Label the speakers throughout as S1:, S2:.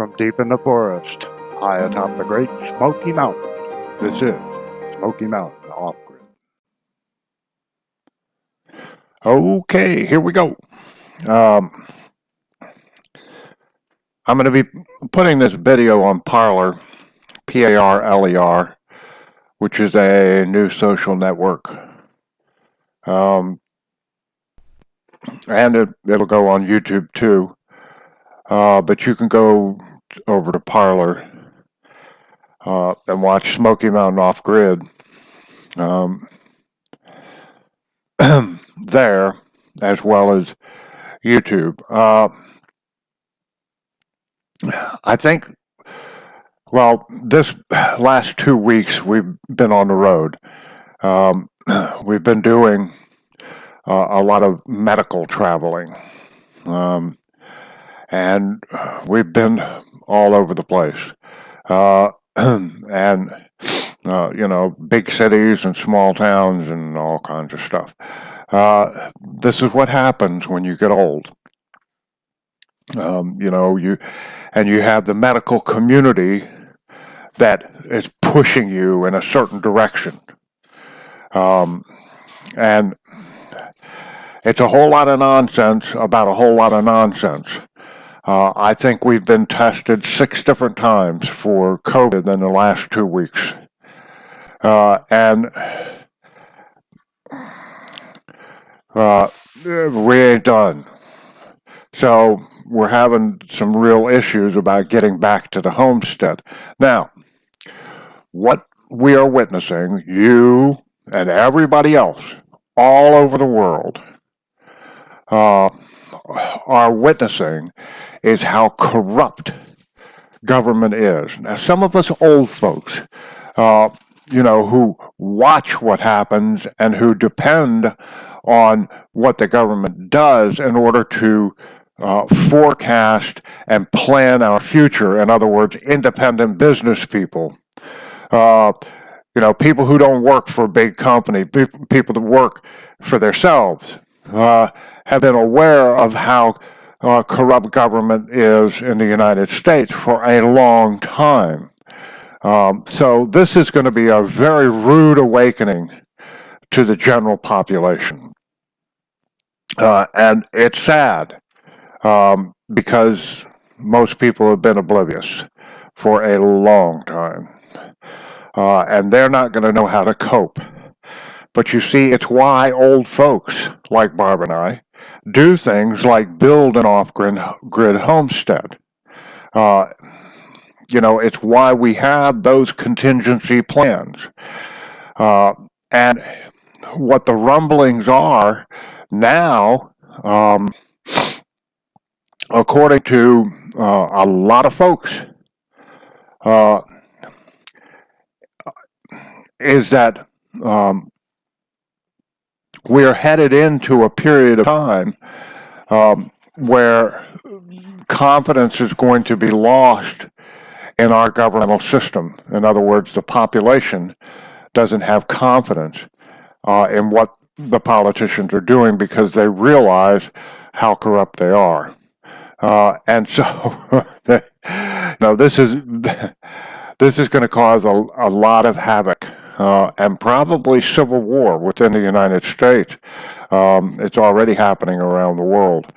S1: from deep in the forest, high atop the Great Smoky Mountains. This is Smoky Mountain Off-Grid. Okay, here we go. I'm going to be putting this video on Parler, P-A-R-L-E-R, which is a new social network. And it'll go on YouTube too. But you can go over to Parler and watch Smoky Mountain Off-Grid there, as well as YouTube. I think, well, this last 2 weeks we've been on the road. We've been doing a lot of medical traveling. And we've been all over the place. And, big cities and small towns and all kinds of stuff. This is what happens when you get old. You have the medical community that is pushing you in a certain direction. And it's a whole lot of nonsense about a whole lot of nonsense. I think we've been tested 6 different times for COVID in the last 2 weeks. And we ain't done. So we're having some real issues about getting back to the homestead. Now, what we are witnessing, you and everybody else all over the world are witnessing, is how corrupt government is. Now, some of us old folks, who watch what happens and who depend on what the government does in order to forecast and plan our future. In other words, independent business people. People who don't work for a big company, people that work for themselves, have been aware of how corrupt government is in the United States for a long time. So this is going to be a very rude awakening to the general population. And it's sad because most people have been oblivious for a long time. And they're not going to know how to cope. But you see, it's why old folks like Barb and I do things like build an off-grid homestead. It's why we have those contingency plans. And what the rumblings are now, according to a lot of folks, is that we're headed into a period of time where confidence is going to be lost in our governmental system. In other words, the population doesn't have confidence in what the politicians are doing because they realize how corrupt they are. And so, this is going to cause a lot of havoc. And probably civil war within the United States. It's already happening around the world.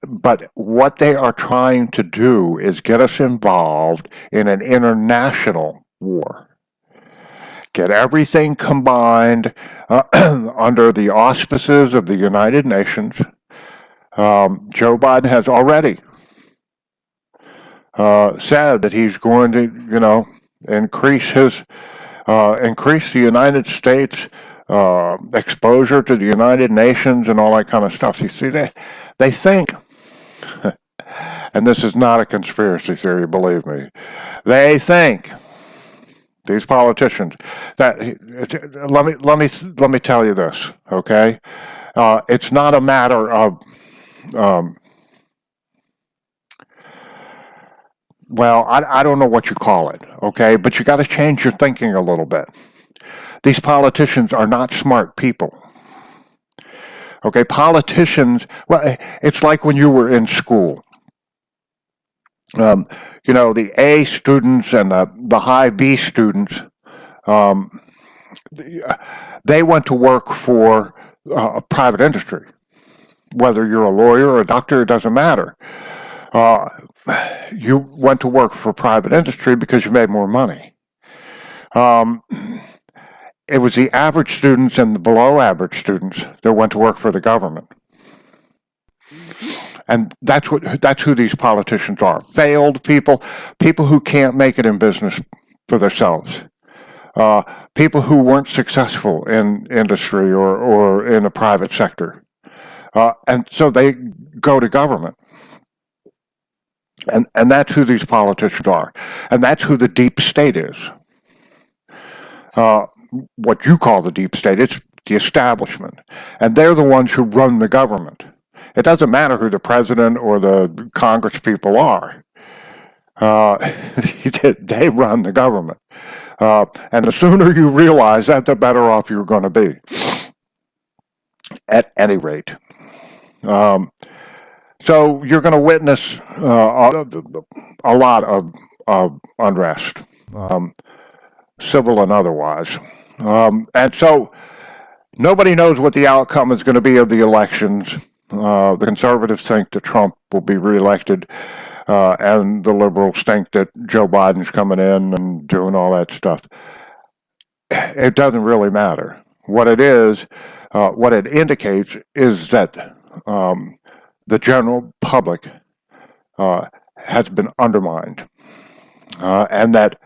S1: But what they are trying to do is get us involved in an international war. Get everything combined under the auspices of the United Nations. Joe Biden has already said that he's going to, increase the United States exposure to the United Nations and all that kind of stuff. You see, they think, and this is not a conspiracy theory, believe me, they think, these politicians, that let me tell you this, okay? It's not a matter of I don't know what you call it, okay? But you got to change your thinking a little bit. These politicians are not smart people. Okay, politicians, it's like when you were in school. Um, the A students and the high B students, um, they went to work for a private industry. Whether you're a lawyer or a doctor, it doesn't matter. Uh, you went to work for private industry because you made more money. Um, it was the average students and the below average students that went to work for the government. And that's who these politicians are. Failed people, people who can't make it in business for themselves. People who weren't successful in industry or in the private sector. And so they go to government. And that's who these politicians are. And that's who the deep state is. What you call the deep state, it's the establishment. And they're the ones who run the government. It doesn't matter who the president or the Congress people are. They run the government. And the sooner you realize that, the better off you're going to be. At any rate. So you're going to witness a lot of unrest, civil and otherwise. And so nobody knows what the outcome is going to be of the elections. The conservatives think that Trump will be reelected, and the liberals think that Joe Biden's coming in and doing all that stuff. It doesn't really matter. What it is, what it indicates is that the general public has been undermined, and that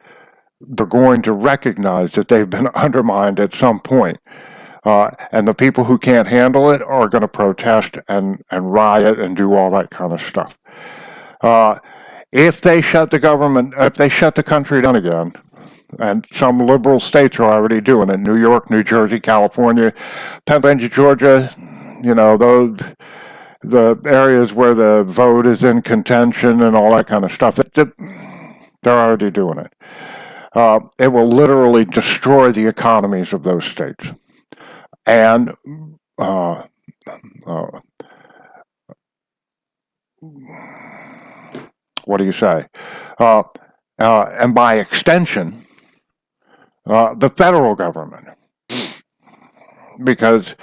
S1: they're going to recognize that they've been undermined at some point. And the people who can't handle it are going to protest and riot and do all that kind of stuff. If they shut the government, if they shut the country down again, and some liberal states are already doing it, New York, New Jersey, California, Pennsylvania, Georgia, the areas where the vote is in contention and all that kind of stuff, they're already doing it. It will literally destroy the economies of those states. And what do you say? And by extension, the federal government. Because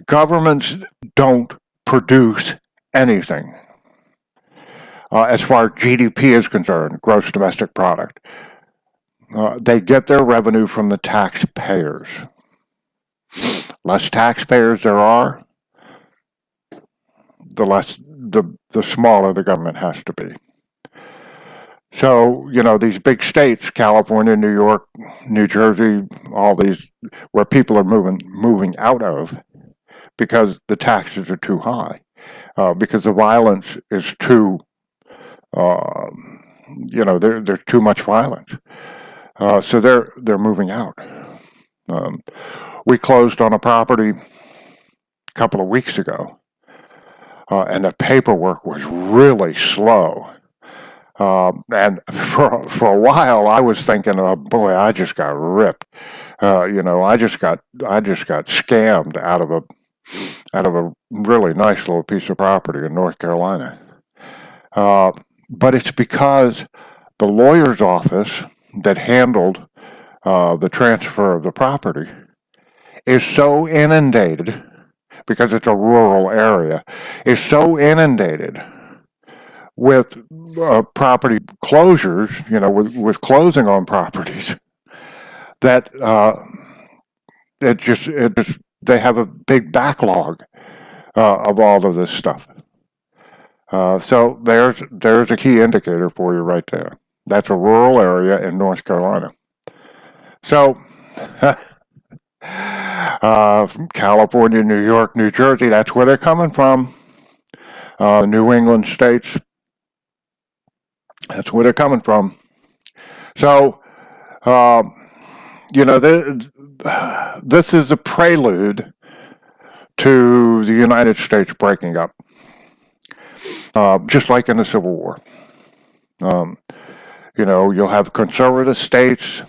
S1: governments don't produce anything as far as GDP is concerned, gross domestic product. They get their revenue from the taxpayers. Less taxpayers there are, the smaller the government has to be. So, these big states, California, New York, New Jersey, all these, where people are moving out of because the taxes are too high, because the violence is too, there's too much violence. So they're moving out. We closed on a property a couple of weeks ago, and the paperwork was really slow. And for a while, I was thinking, "Oh boy, I just got ripped." I just got scammed out of a really nice little piece of property in North Carolina. But it's because the lawyer's office that handled the transfer of the property is so inundated, because it's a rural area, is so inundated with property closures, with closing on properties, that they have a big backlog of all of this stuff. So there's a key indicator for you right there. That's a rural area in North Carolina. So, from California, New York, New Jersey, that's where they're coming from. New England states, that's where they're coming from. So, this is a prelude to the United States breaking up, just like in the Civil War. You'll have conservative states,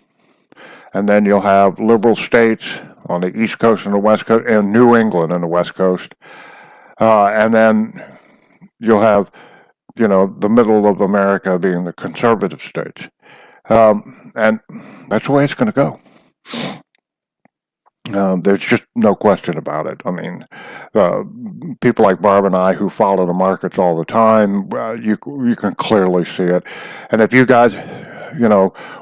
S1: and then you'll have liberal states on the East Coast and the West Coast, and New England and the West Coast. And then you'll have the middle of America being the conservative states. And that's the way it's going to go. There's just no question about it. I mean, people like Barb and I who follow the markets all the time, you can clearly see it. And if you guys,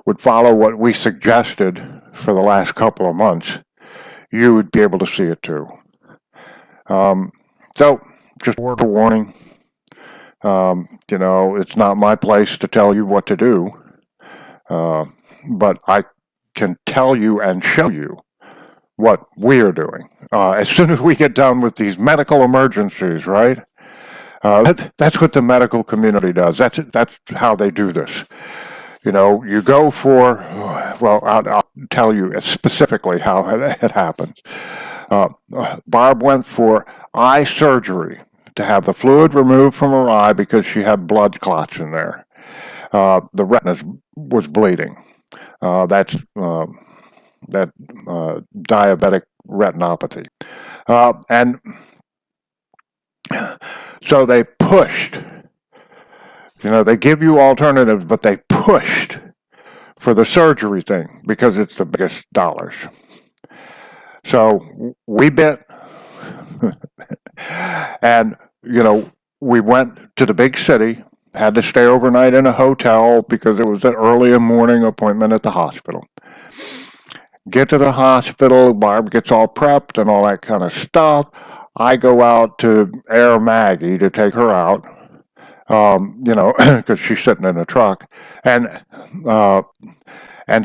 S1: would follow what we suggested for the last couple of months, you would be able to see it too. So, just a word of warning. It's not my place to tell you what to do, but I can tell you and show you what we are doing. As soon as we get done with these medical emergencies, right? That's what the medical community does. That's how they do this. You go for, well, I'll tell you specifically how it happens. Barb went for eye surgery to have the fluid removed from her eye because she had blood clots in there. The retina was bleeding. That's diabetic retinopathy. And so they pushed. They give you alternatives, but they pushed for the surgery thing because it's the biggest dollars. So we bit, and we went to the big city, had to stay overnight in a hotel because it was an early morning appointment at the hospital. Get to the hospital, Barb gets all prepped and all that kind of stuff. I go out to Air Maggie to take her out, because she's sitting in a truck. And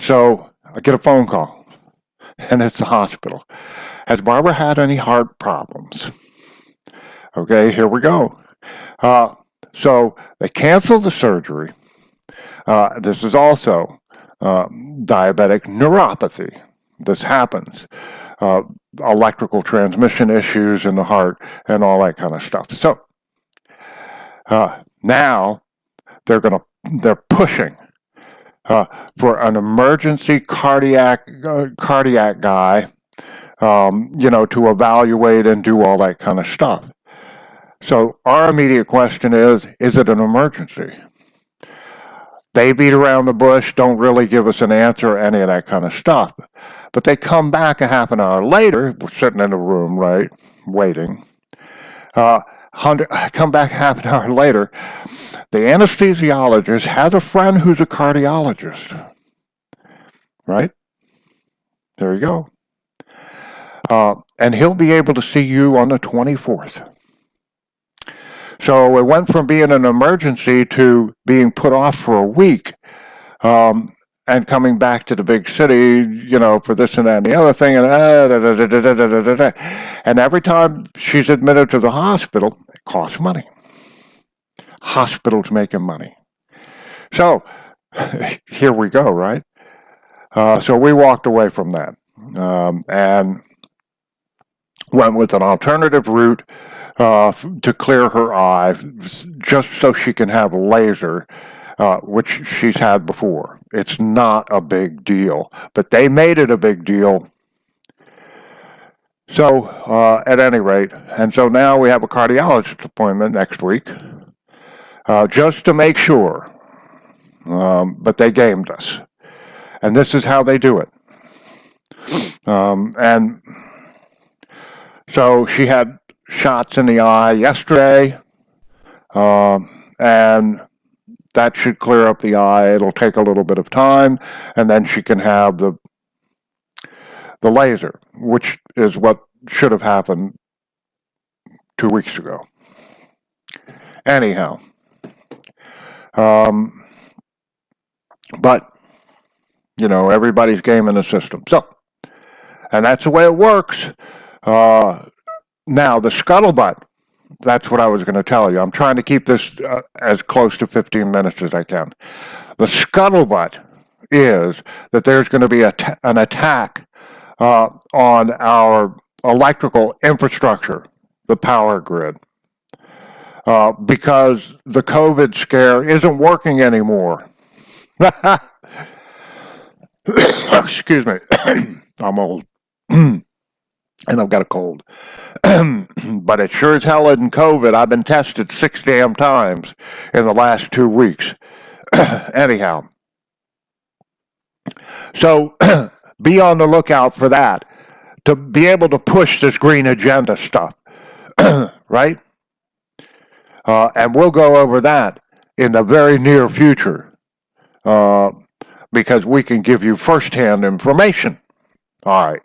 S1: so I get a phone call, and it's the hospital. Has Barbara had any heart problems? Okay, here we go. So they canceled the surgery. This is also diabetic neuropathy. This happens. Electrical transmission issues in the heart and all that kind of stuff. So now they're pushing for an emergency cardiac guy, to evaluate and do all that kind of stuff. So our immediate question is it an emergency? They beat around the bush, don't really give us an answer, any of that kind of stuff. But they come back a half an hour later, we're sitting in a room, right, waiting. Come back half an hour later, the anesthesiologist has a friend who's a cardiologist, right? There you go. And he'll be able to see you on the 24th. So it went from being an emergency to being put off for a week, and coming back to the big city, for this and that and the other thing, and every time she's admitted to the hospital, it costs money. Hospitals making money. So here we go, right? So we walked away from that, and went with an alternative route to clear her eye, just so she can have laser, which she's had before. It's not a big deal, but they made it a big deal. So, at any rate, and so now we have a cardiologist appointment next week, just to make sure. But they gamed us, and this is how they do it. And so she had shots in the eye yesterday, and that should clear up the eye. It'll take a little bit of time, and then she can have the laser, which is what should have happened 2 weeks ago. Anyhow, but everybody's game in the system. So, and that's the way it works. Now, the scuttlebutt, that's what I was going to tell you. I'm trying to keep this as close to 15 minutes as I can. The scuttlebutt is that there's going to be an attack on our electrical infrastructure, the power grid, because the COVID scare isn't working anymore. Excuse me. I'm old. and I've got a cold. But it sure as hell isn't COVID. I've been tested 6 damn times in the last 2 weeks. Anyhow, so be on the lookout for that to be able to push this green agenda stuff, right? And we'll go over that in the very near future because we can give you firsthand information. All right.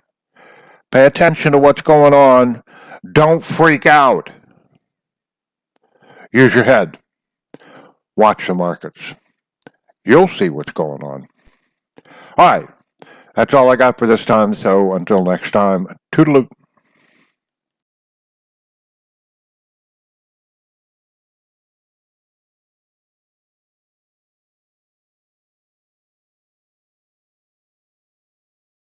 S1: Pay attention to what's going on. Don't freak out. Use your head. Watch the markets. You'll see what's going on. All right. That's all I got for this time. So until next time, toodaloo.